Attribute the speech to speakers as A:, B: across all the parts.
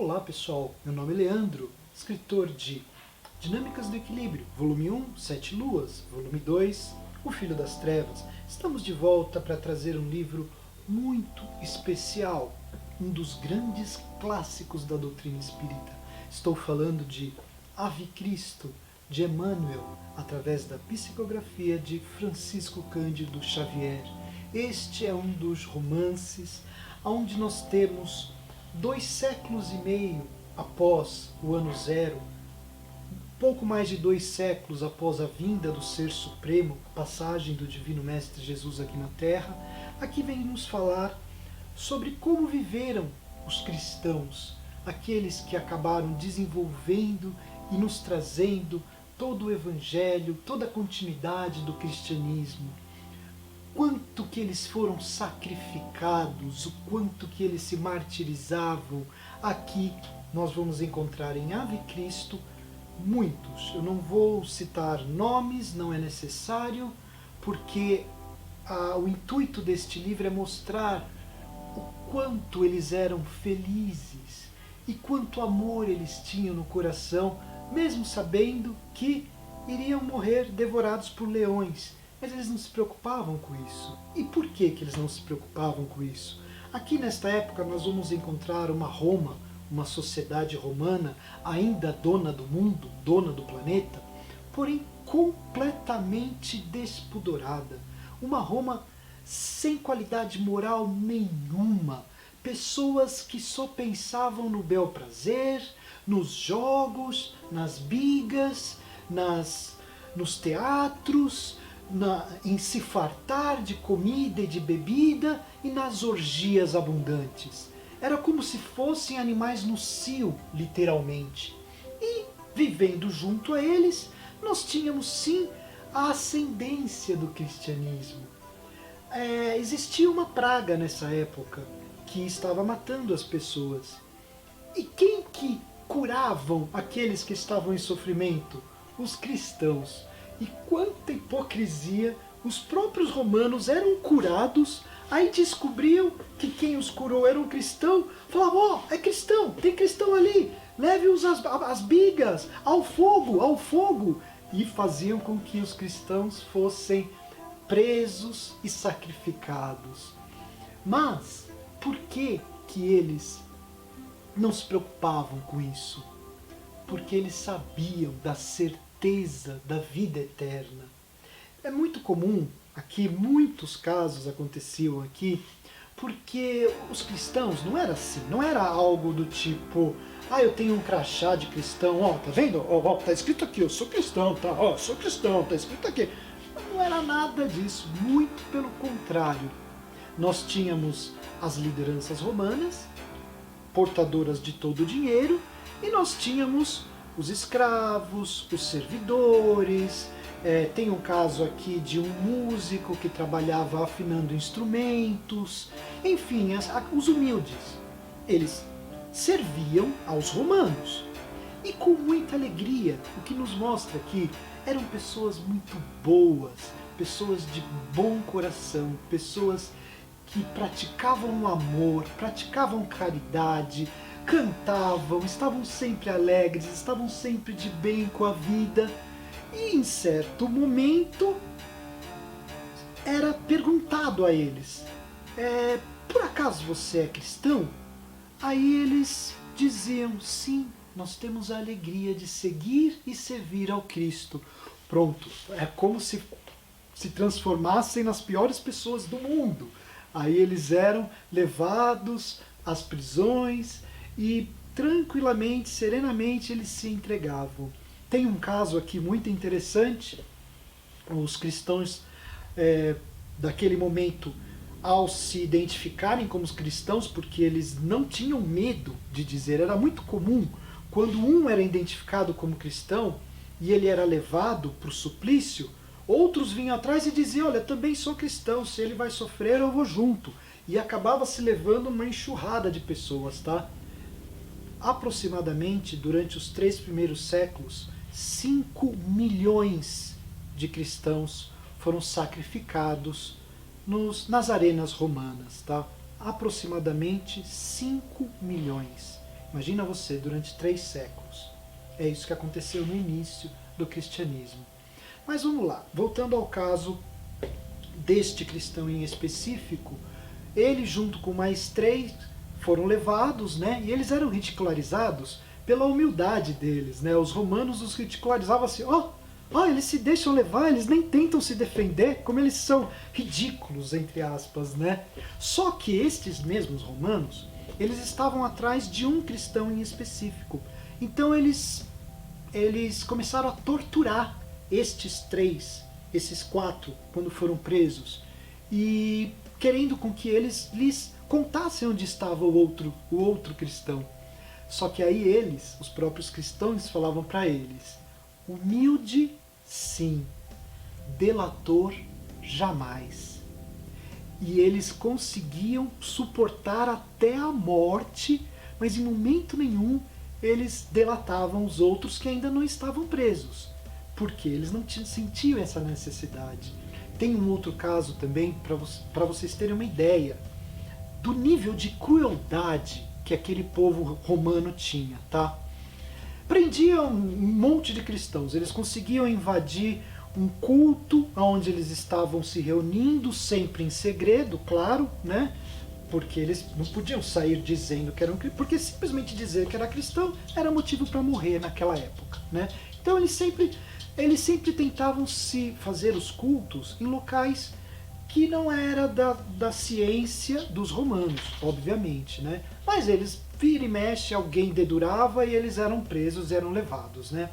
A: Olá pessoal, meu nome é Leandro, escritor de Dinâmicas do Equilíbrio, volume 1, Sete Luas, volume 2, O Filho das Trevas. Estamos de volta para trazer um livro muito especial, um dos grandes clássicos da doutrina espírita. Estou falando de Ave Cristo, de Emmanuel, através da psicografia de Francisco Cândido Xavier. Este é um dos romances onde nós temos 2 séculos e meio após o ano zero, pouco mais de 2 séculos após a vinda do Ser Supremo, a passagem do Divino Mestre Jesus aqui na Terra, aqui vem nos falar sobre como viveram os cristãos, aqueles que acabaram desenvolvendo e nos trazendo todo o Evangelho, toda a continuidade do cristianismo. Quanto que eles foram sacrificados, o quanto que eles se martirizavam. Aqui nós vamos encontrar em Ave Cristo muitos. Eu não vou citar nomes, não é necessário, porque o intuito deste livro é mostrar o quanto eles eram felizes e quanto amor eles tinham no coração, mesmo sabendo que iriam morrer devorados por leões. Mas eles não se preocupavam com isso. E por que eles não se preocupavam com isso? Aqui nesta época nós vamos encontrar uma Roma, uma sociedade romana, ainda dona do mundo, dona do planeta, porém completamente despudorada. Uma Roma sem qualidade moral nenhuma. Pessoas que só pensavam no bel prazer, nos jogos, nas bigas, nos teatros, em se fartar de comida e de bebida e nas orgias abundantes. Era como se fossem animais no cio, literalmente. E, vivendo junto a eles, nós tínhamos sim a ascendência do cristianismo. Existia uma praga nessa época que estava matando as pessoas. E quem que curavam aqueles que estavam em sofrimento? Os cristãos. E quanta hipocrisia! Os próprios romanos eram curados, aí descobriam que quem os curou era um cristão, falavam, é cristão, tem cristão ali, leve-os às bigas, ao fogo, e faziam com que os cristãos fossem presos e sacrificados. Mas, por que eles não se preocupavam com isso? Porque eles sabiam da certeza da vida eterna. É muito comum, aqui muitos casos aconteciam aqui, porque os cristãos não era assim, não era algo do tipo, eu tenho um crachá de cristão, tá vendo? Tá escrito aqui, eu sou cristão, tá? Sou cristão, tá escrito aqui. Não era nada disso, muito pelo contrário. Nós tínhamos as lideranças romanas, portadoras de todo o dinheiro, e nós tínhamos os escravos, os servidores. Tem um caso aqui de um músico que trabalhava afinando instrumentos. Enfim, os humildes. Eles serviam aos romanos. E com muita alegria, o que nos mostra que eram pessoas muito boas, pessoas de bom coração, pessoas que praticavam o amor, praticavam caridade, cantavam, estavam sempre alegres, estavam sempre de bem com a vida. E em certo momento era perguntado a eles, por acaso você é cristão? Aí eles diziam, sim, nós temos a alegria de seguir e servir ao Cristo. Pronto, é como se transformassem nas piores pessoas do mundo. Aí eles eram levados às prisões e tranquilamente, serenamente eles se entregavam. Tem um caso aqui muito interessante. Os cristãos daquele momento, ao se identificarem como os cristãos, porque eles não tinham medo de dizer, era muito comum, quando um era identificado como cristão e ele era levado para o suplício, outros vinham atrás e diziam, olha, também sou cristão, se ele vai sofrer eu vou junto. E acabava se levando uma enxurrada de pessoas, tá? Aproximadamente, durante os 3 primeiros séculos, 5 milhões de cristãos foram sacrificados nas arenas romanas, tá? Aproximadamente 5 milhões. Imagina você durante 3 séculos. É isso que aconteceu no início do cristianismo. Mas vamos lá, voltando ao caso deste cristão em específico, ele junto com mais 3 foram levados, né? E eles eram ridicularizados pela humildade deles, né? Os romanos os ridicularizavam assim, eles se deixam levar, eles nem tentam se defender, como eles são ridículos, entre aspas, né? Só que estes mesmos romanos, eles estavam atrás de um cristão em específico. Então eles começaram a torturar esses 4, quando foram presos, e querendo com que eles lhes contassem onde estava o outro cristão. Só que aí eles, os próprios cristãos, falavam para eles: humilde sim, delator jamais. E eles conseguiam suportar até a morte, mas em momento nenhum eles delatavam os outros que ainda não estavam presos, porque eles não sentiam essa necessidade. Tem um outro caso também, para vocês terem uma ideia do nível de crueldade que aquele povo romano tinha, tá? Prendiam um monte de cristãos, eles conseguiam invadir um culto onde eles estavam se reunindo, sempre em segredo, claro, né? Porque eles não podiam sair dizendo que eram cristãos, porque simplesmente dizer que era cristão era motivo para morrer naquela época, né? Então eles sempre tentavam se fazer os cultos em locais que não era da ciência dos romanos, obviamente, né? Mas eles, vira e mexe, alguém dedurava e eles eram presos, eram levados, né?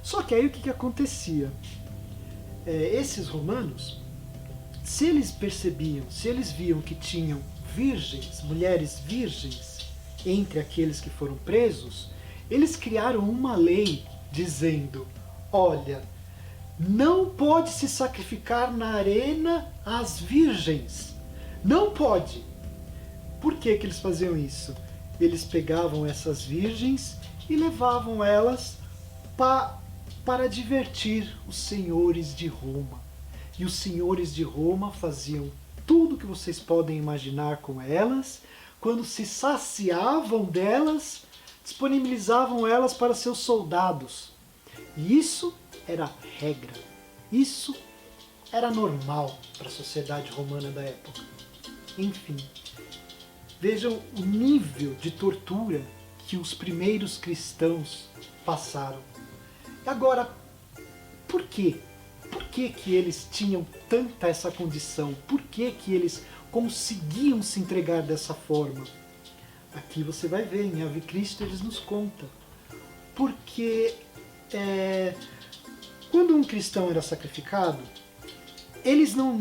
A: Só que aí o que acontecia? Esses romanos, se eles percebiam, se eles viam que tinham virgens, mulheres virgens, entre aqueles que foram presos, eles criaram uma lei dizendo: olha, não pode se sacrificar na arena as virgens. Não pode. Por que eles faziam isso? Eles pegavam essas virgens e levavam elas para divertir os senhores de Roma. E os senhores de Roma faziam tudo que vocês podem imaginar com elas. Quando se saciavam delas, disponibilizavam elas para seus soldados. E isso era regra. Isso era normal para a sociedade romana da época. Enfim, vejam o nível de tortura que os primeiros cristãos passaram. Agora, por quê? Por que eles tinham tanta essa condição? Por que eles conseguiam se entregar dessa forma? Aqui você vai ver, em Ave Cristo eles nos contam. Porque quando um cristão era sacrificado, eles não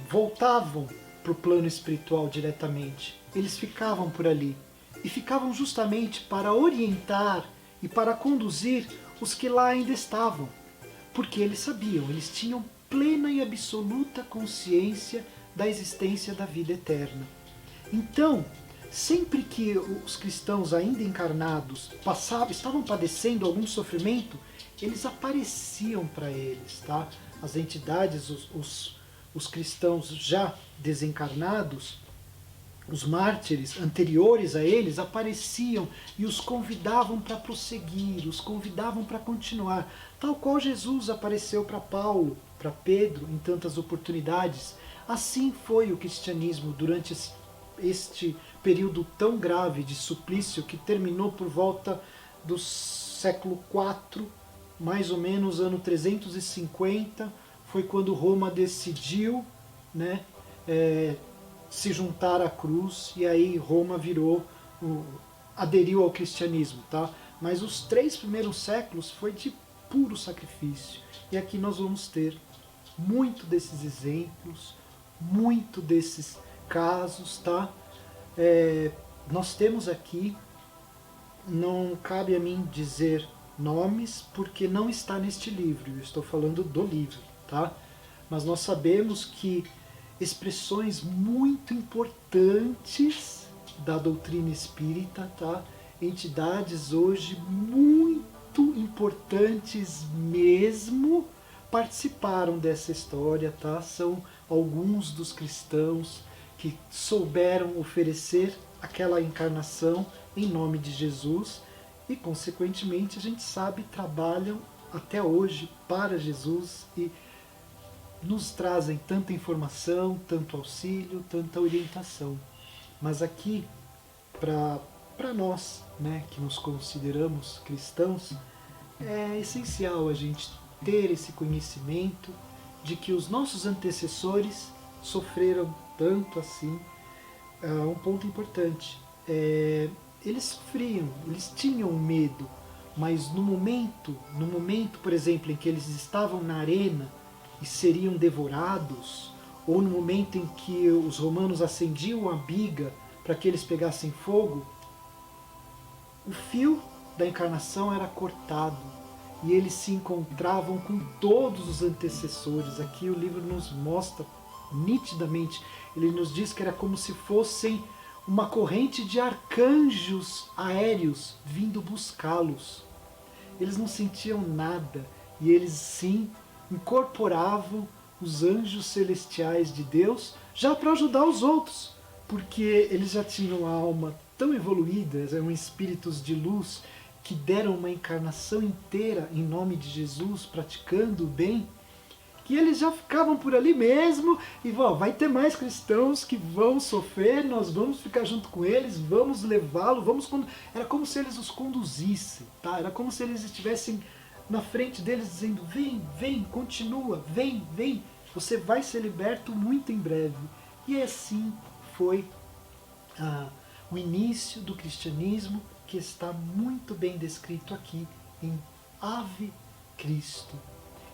A: voltavam para o plano espiritual diretamente. Eles ficavam por ali. E ficavam justamente para orientar e para conduzir os que lá ainda estavam. Porque eles sabiam, eles tinham plena e absoluta consciência da existência da vida eterna. Então, sempre que os cristãos ainda encarnados estavam padecendo algum sofrimento, eles apareciam para eles, tá? As entidades, os cristãos já desencarnados, os mártires anteriores a eles apareciam e os convidavam para prosseguir, os convidavam para continuar, tal qual Jesus apareceu para Paulo, para Pedro em tantas oportunidades. Assim foi o cristianismo durante este período tão grave de suplício que terminou por volta do século IV, mais ou menos ano 350, foi quando Roma decidiu, né, se juntar à cruz, e aí Roma aderiu ao cristianismo, tá? Mas os 3 primeiros séculos foi de puro sacrifício. E aqui nós vamos ter muito desses exemplos, muito desses casos, tá? Nós temos aqui, não cabe a mim dizer nomes, porque não está neste livro, eu estou falando do livro, tá? Mas nós sabemos que expressões muito importantes da doutrina espírita, tá? Entidades hoje muito importantes mesmo participaram dessa história, tá? São alguns dos cristãos que souberam oferecer aquela encarnação em nome de Jesus e, consequentemente, a gente sabe, trabalham até hoje para Jesus e nos trazem tanta informação, tanto auxílio, tanta orientação. Mas aqui, para nós, né, que nos consideramos cristãos, é essencial a gente ter esse conhecimento de que os nossos antecessores sofreram tanto assim. Um ponto importante, eles sofriam, eles tinham medo, mas no momento, por exemplo, em que eles estavam na arena e seriam devorados, ou no momento em que os romanos acendiam a biga para que eles pegassem fogo, o fio da encarnação era cortado e eles se encontravam com todos os antecessores. Aqui o livro nos mostra nitidamente, ele nos diz que era como se fossem uma corrente de arcanjos aéreos vindo buscá-los. Eles não sentiam nada e eles sim incorporavam os anjos celestiais de Deus já para ajudar os outros, porque eles já tinham a alma tão evoluída, eram espíritos de luz que deram uma encarnação inteira em nome de Jesus, praticando o bem, que eles já ficavam por ali mesmo e vai ter mais cristãos que vão sofrer, nós vamos ficar junto com eles, vamos levá-lo, era como se eles os conduzissem, tá? Era como se eles estivessem na frente deles dizendo: vem, vem, continua, vem, vem, você vai ser liberto muito em breve. E assim foi o início do cristianismo, que está muito bem descrito aqui em Ave Cristo.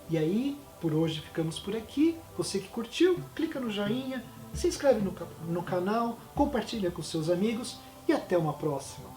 A: E aí, por hoje ficamos por aqui. Você que curtiu, clica no joinha, se inscreve no canal, compartilha com seus amigos e até uma próxima.